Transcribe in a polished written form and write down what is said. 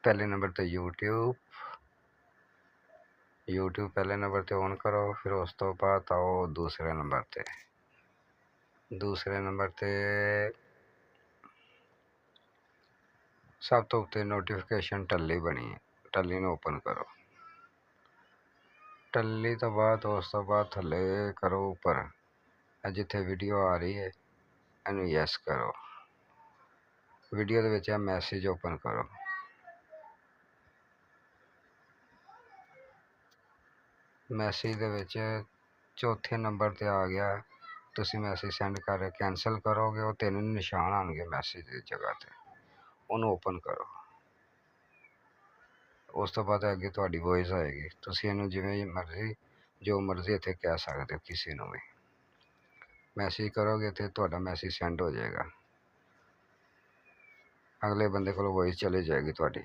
पहले नंबर ते यूट्यूब पहले नंबर ते ऑन करो। फिर उस तो बाद आओ दूसरे नंबर ते सब तो उत्ते नोटिफिकेशन टल्ली बनी है, टल्ली नूं ओपन करो। टल्ली तो बाद उस तो बाद थल्ले करो उपर जिथे वीडियो आ रही है इनू यस करो। वीडियो दे विच मैसेज ओपन करो। मैसेज दे विच चौथे नंबर ते आ गया, तुसी मैसेज सेंड कर कैंसल करोगे वो 3 निशान आएंगे मैसेज की जगह ते, उन्होंने ओपन करो। उस तो बाद अगे तुहाडी वॉइस आएगी, तुसी इनू जिवें मर्जी जो मर्जी इत्थे कह सकते हो किसी नूं भी। मैसेज करोगे तो तुहाडा मैसेज सेंड हो जाएगा, अगले बंदे कोल वॉइस चली जाएगी तुहाडी।